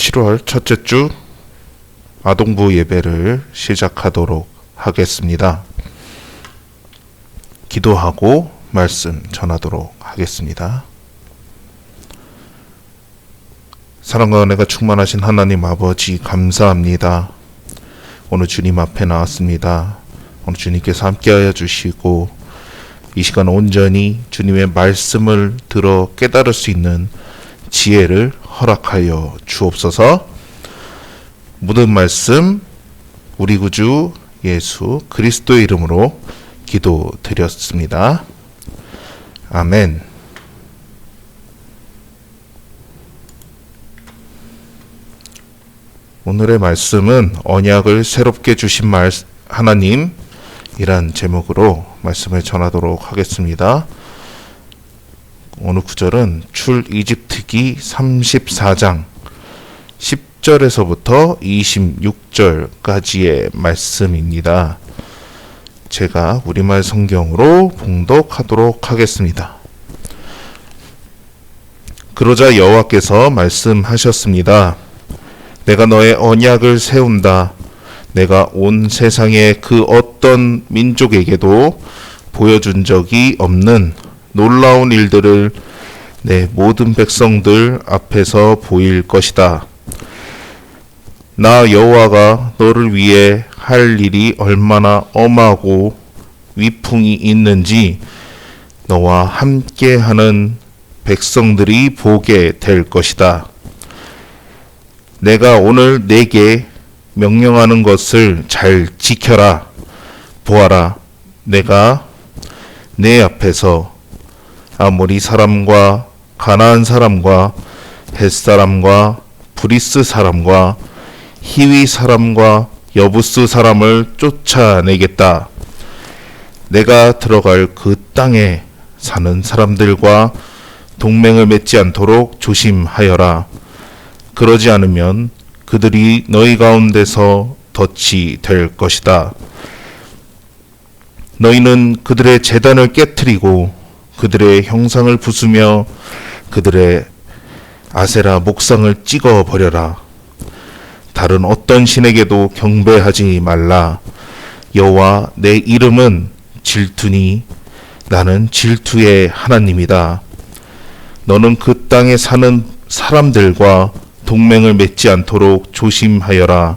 7월 첫째 주 아동부 예배를 시작하도록 하겠습니다. 기도하고 말씀 전하도록 하겠습니다. 사랑과 은혜가 충만하신 하나님 아버지 감사합니다. 오늘 주님 앞에 나왔습니다. 오늘 주님께서 함께하여 주시고 이 시간 온전히 주님의 말씀을 들어 깨달을 수 있는 지혜를 허락하여 주옵소서. 모든 말씀 우리 구주 예수 그리스도의 이름으로 기도드렸습니다. 아멘. 오늘의 말씀은 언약을 새롭게 주신 하나님이란 제목으로 말씀을 전하도록 하겠습니다. 오늘 구절은 출이집트기 34장 10절에서부터 26절까지의 말씀입니다. 제가 우리말 성경으로 봉독하도록 하겠습니다. 그러자 여호와께서 말씀하셨습니다. 내가 너의 언약을 세운다. 내가 온 세상의 그 어떤 민족에게도 보여준 적이 없는 놀라운 일들을 내 모든 백성들 앞에서 보일 것이다. 나 여호와가 너를 위해 할 일이 얼마나 엄하고 위풍이 있는지 너와 함께하는 백성들이 보게 될 것이다. 내가 오늘 네게 명령하는 것을 잘 지켜라. 보아라, 내가 내 앞에서 아모리 사람과 가나안 사람과 헷 사람과 브리스 사람과 히위 사람과 여부스 사람을 쫓아내겠다. 내가 들어갈 그 땅에 사는 사람들과 동맹을 맺지 않도록 조심하여라. 그러지 않으면 그들이 너희 가운데서 덫이 될 것이다. 너희는 그들의 제단을 깨트리고 그들의 형상을 부수며 그들의 아세라 목상을 찍어 버려라. 다른 어떤 신에게도 경배하지 말라. 여호와 내 이름은 질투니 나는 질투의 하나님이다. 너는 그 땅에 사는 사람들과 동맹을 맺지 않도록 조심하여라.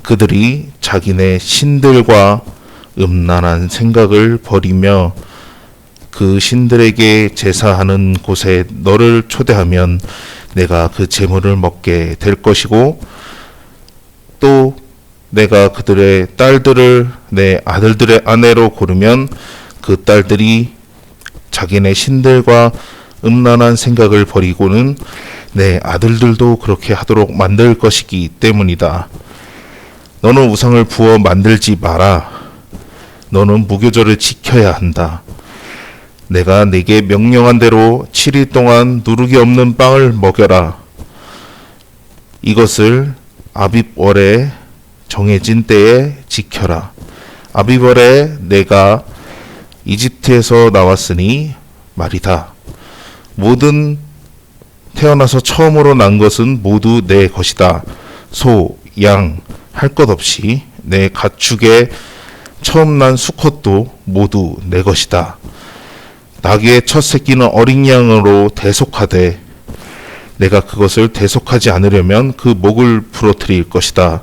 그들이 자기네 신들과 음란한 생각을 버리며 그 신들에게 제사하는 곳에 너를 초대하면 내가 그 제물을 먹게 될 것이고 또 내가 그들의 딸들을 내 아들들의 아내로 고르면 그 딸들이 자기네 신들과 음란한 생각을 버리고는 내 아들들도 그렇게 하도록 만들 것이기 때문이다. 너는 우상을 부어 만들지 마라. 너는 무교절을 지켜야 한다. 내가 네게 명령한 대로 7일 동안 누룩이 없는 빵을 먹여라. 이것을 아빕월에 정해진 때에 지켜라. 아빕월에 내가 이집트에서 나왔으니 말이다. 모든 태어나서 처음으로 난 것은 모두 내 것이다. 소, 양 할 것 없이 내 가축의 처음 난 수컷도 모두 내 것이다. 나귀의 첫 새끼는 어린 양으로 대속하되 내가 그것을 대속하지 않으려면 그 목을 부러뜨릴 것이다.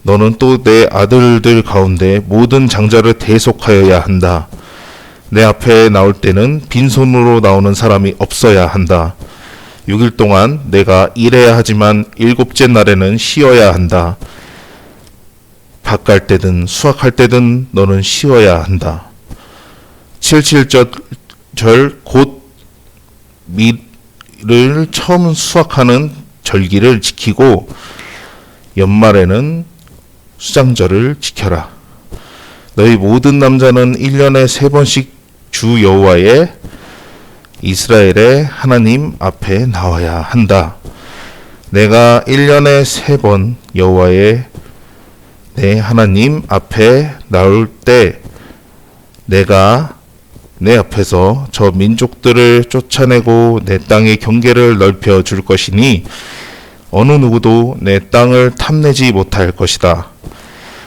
너는 또 내 아들들 가운데 모든 장자를 대속하여야 한다. 내 앞에 나올 때는 빈손으로 나오는 사람이 없어야 한다. 6일 동안 내가 일해야 하지만 7째 날에는 쉬어야 한다. 밭 갈 때든 수확할 때든 너는 쉬어야 한다. 77절 곧 밀을 처음 수확하는 절기를 지키고 연말에는 수장절을 지켜라. 너희 모든 남자는 1년에 3번씩 주 여호와의 이스라엘의 하나님 앞에 나와야 한다. 내가 1년에 3번 여호와의 내 하나님 앞에 나올 때 내가 내 앞에서 저 민족들을 쫓아내고 내 땅의 경계를 넓혀 줄 것이니 어느 누구도 내 땅을 탐내지 못할 것이다.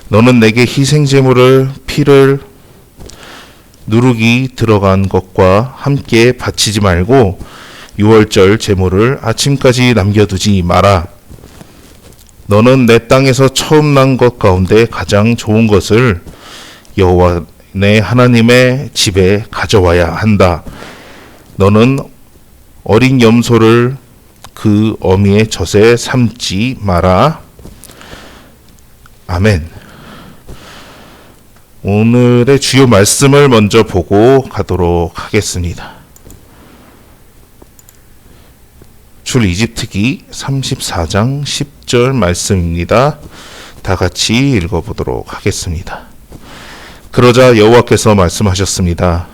너는 내게 희생 제물을 피를 누룩이 들어간 것과 함께 바치지 말고 유월절 제물을 아침까지 남겨두지 마라. 너는 내 땅에서 처음 난 것 가운데 가장 좋은 것을 여호와 내 하나님의 집에 가져와야 한다. 너는 어린 염소를 그 어미의 젖에 삶지 마라. 아멘. 오늘의 주요 말씀을 먼저 보고 가도록 하겠습니다. 출 이집트기 34장 10절 말씀입니다. 다 같이 읽어보도록 하겠습니다. 그러자 여호와께서 말씀하셨습니다.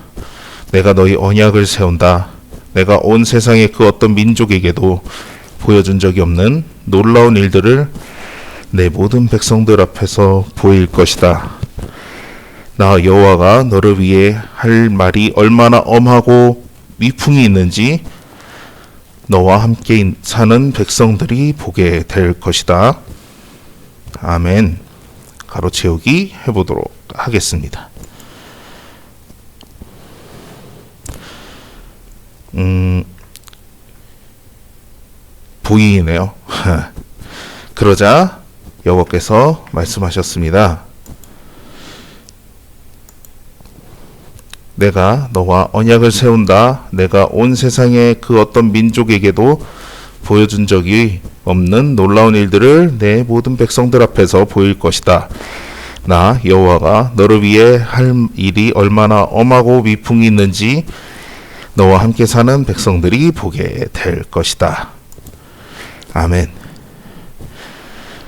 내가 너희 언약을 세운다. 내가 온 세상의 그 어떤 민족에게도 보여준 적이 없는 놀라운 일들을 내 모든 백성들 앞에서 보일 것이다. 나 여호와가 너를 위해 할 말이 얼마나 엄하고 위풍이 있는지 너와 함께 사는 백성들이 보게 될 것이다. 아멘. 가로 채우기 해보도록 하겠습니다. 보이네요. 그러자 여호와께서 말씀하셨습니다. 내가 너와 언약을 세운다. 내가 온 세상의 그 어떤 민족에게도 보여준 적이 없는 놀라운 일들을 내 모든 백성들 앞에서 보일 것이다. 나 여호와가 너를 위해 할 일이 얼마나 엄하고 위풍이 있는지 너와 함께 사는 백성들이 보게 될 것이다. 아멘.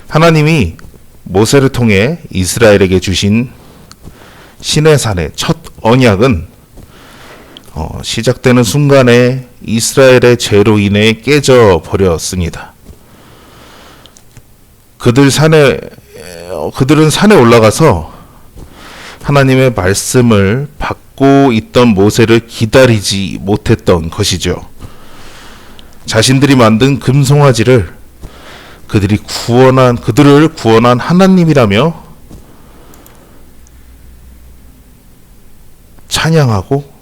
하나님이 모세를 통해 이스라엘에게 주신 시내산의 첫 언약은 시작되는 순간에 이스라엘의 죄로 인해 깨져 버렸습니다. 그들은 산에 올라가서 하나님의 말씀을 받고 있던 모세를 기다리지 못했던 것이죠. 자신들이 만든 금송아지를 그들을 구원한 하나님이라며 찬양하고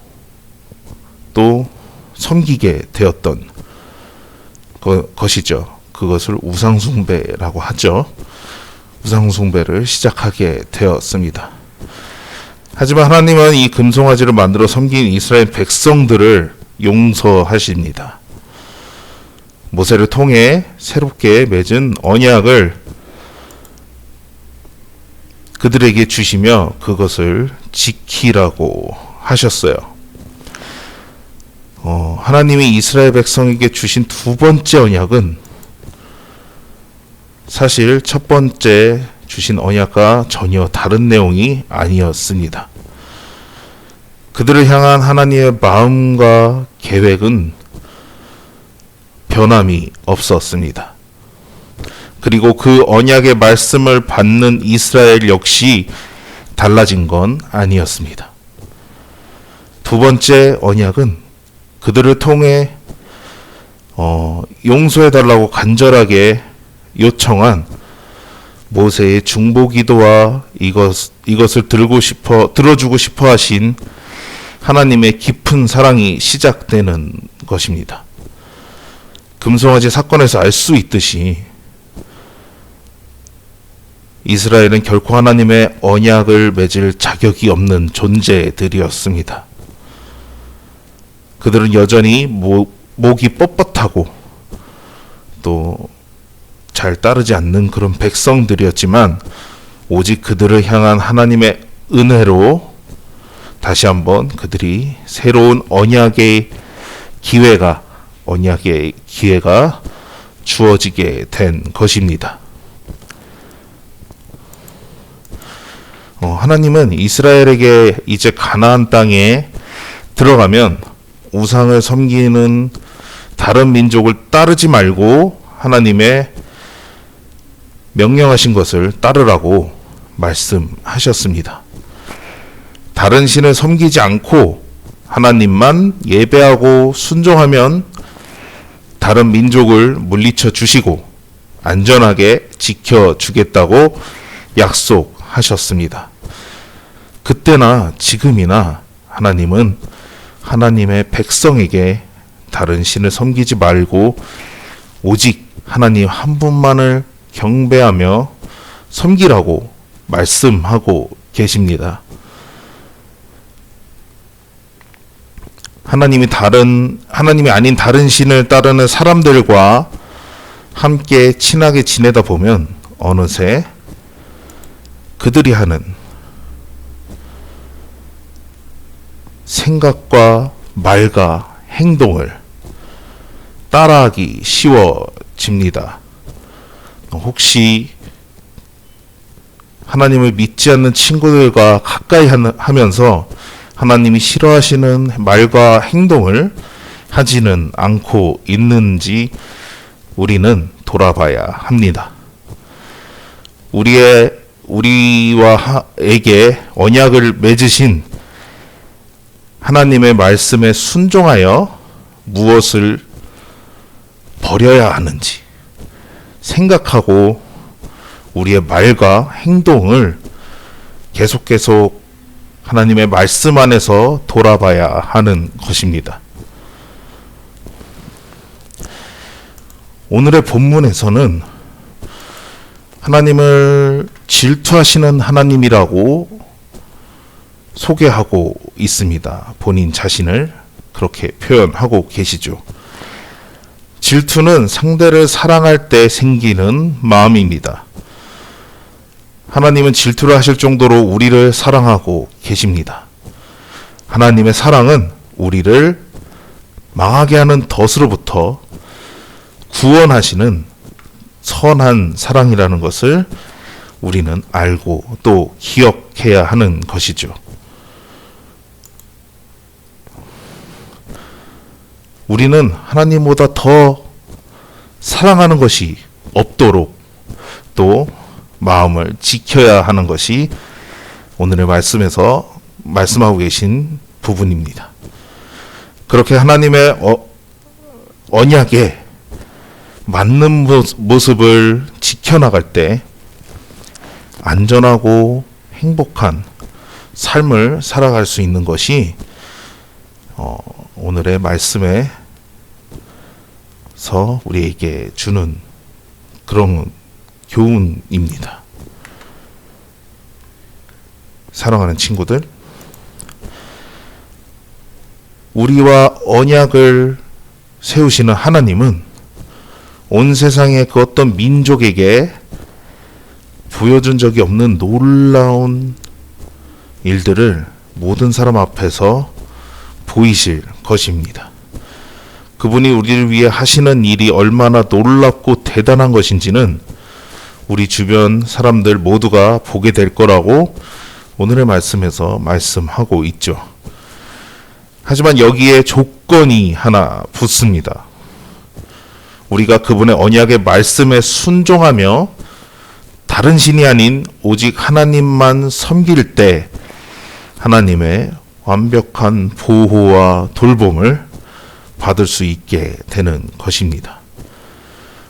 또 섬기게 되었던 것이죠. 그것을 우상숭배라고 하죠. 우상숭배를 시작하게 되었습니다. 하지만 하나님은 이 금송아지를 만들어 섬긴 이스라엘 백성들을 용서하십니다. 모세를 통해 새롭게 맺은 언약을 그들에게 주시며 그것을 지키라고 하셨어요. 하나님이 이스라엘 백성에게 주신 두 번째 언약은 사실 첫 번째 주신 언약과 전혀 다른 내용이 아니었습니다. 그들을 향한 하나님의 마음과 계획은 변함이 없었습니다. 그리고 그 언약의 말씀을 받는 이스라엘 역시 달라진 건 아니었습니다. 두 번째 언약은 그들을 통해 용서해달라고 간절하게 요청한 모세의 중보기도와 이것을 들어주고 싶어 하신 하나님의 깊은 사랑이 시작되는 것입니다. 금송아지 사건에서 알 수 있듯이 이스라엘은 결코 하나님의 언약을 맺을 자격이 없는 존재들이었습니다. 그들은 여전히 목이 뻣뻣하고 또 잘 따르지 않는 그런 백성들이었지만 오직 그들을 향한 하나님의 은혜로 다시 한번 그들이 새로운 언약의 기회가 주어지게 된 것입니다. 하나님은 이스라엘에게 이제 가나안 땅에 들어가면 우상을 섬기는 다른 민족을 따르지 말고 하나님의 명령하신 것을 따르라고 말씀하셨습니다. 다른 신을 섬기지 않고 하나님만 예배하고 순종하면 다른 민족을 물리쳐 주시고 안전하게 지켜주겠다고 약속하셨습니다. 그때나 지금이나 하나님은 하나님의 백성에게 다른 신을 섬기지 말고 오직 하나님 한 분만을 경배하며 섬기라고 말씀하고 계십니다. 하나님이 아닌 다른 신을 따르는 사람들과 함께 친하게 지내다 보면 어느새 그들이 하는 생각과 말과 행동을 따라하기 쉬워집니다. 혹시 하나님을 믿지 않는 친구들과 가까이 하면서 하나님이 싫어하시는 말과 행동을 하지는 않고 있는지 우리는 돌아봐야 합니다. 우리와에게 언약을 맺으신 하나님의 말씀에 순종하여 무엇을 버려야 하는지 생각하고 우리의 말과 행동을 계속 하나님의 말씀 안에서 돌아봐야 하는 것입니다. 오늘의 본문에서는 하나님을 질투하시는 하나님이라고 소개하고 있습니다. 본인 자신을 그렇게 표현하고 계시죠. 질투는 상대를 사랑할 때 생기는 마음입니다. 하나님은 질투를 하실 정도로 우리를 사랑하고 계십니다. 하나님의 사랑은 우리를 망하게 하는 덫으로부터 구원하시는 선한 사랑이라는 것을 우리는 알고 또 기억해야 하는 것이죠. 우리는 하나님보다 더 사랑하는 것이 없도록 또 마음을 지켜야 하는 것이 오늘의 말씀에서 말씀하고 계신 부분입니다. 그렇게 하나님의 언약에 맞는 모습을 지켜나갈 때 안전하고 행복한 삶을 살아갈 수 있는 것이 오늘의 말씀에서 우리에게 주는 그런 교훈입니다. 사랑하는 친구들, 우리와 언약을 세우시는 하나님은 온 세상의 그 어떤 민족에게 보여준 적이 없는 놀라운 일들을 모든 사람 앞에서 보이실 것입니다. 그분이 우리를 위해 하시는 일이 얼마나 놀랍고 대단한 것인지는 우리 주변 사람들 모두가 보게 될 거라고 오늘의 말씀에서 말씀하고 있죠. 하지만 여기에 조건이 하나 붙습니다. 우리가 그분의 언약의 말씀에 순종하며 다른 신이 아닌 오직 하나님만 섬길 때 하나님의 완벽한 보호와 돌봄을 받을 수 있게 되는 것입니다.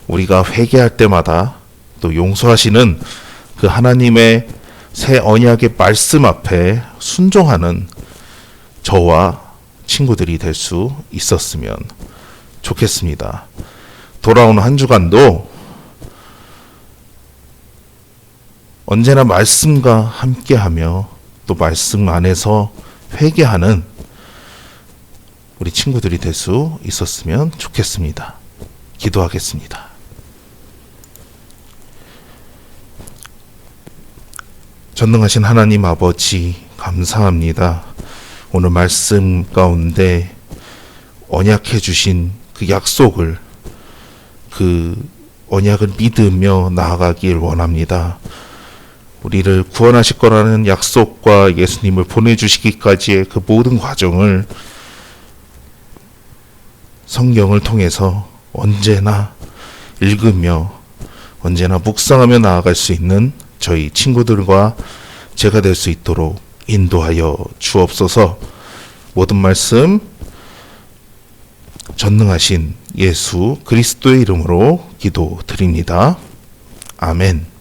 우리가 회개할 때마다 또 용서하시는 그 하나님의 새 언약의 말씀 앞에 순종하는 저와 친구들이 될 수 있었으면 좋겠습니다. 돌아오는 한 주간도 언제나 말씀과 함께하며 또 말씀 안에서 회개하는 우리 친구들이 될 수 있었으면 좋겠습니다. 기도하겠습니다. 전능하신 하나님 아버지 감사합니다. 오늘 말씀 가운데 언약해 주신 그 약속을 그 언약을 믿으며 나아가길 원합니다. 우리를 구원하실 거라는 약속과 예수님을 보내주시기까지의 그 모든 과정을 성경을 통해서 언제나 읽으며 언제나 묵상하며 나아갈 수 있는 저희 친구들과 제가 될 수 있도록 인도하여 주옵소서. 모든 말씀 전능하신 예수 그리스도의 이름으로 기도드립니다. 아멘.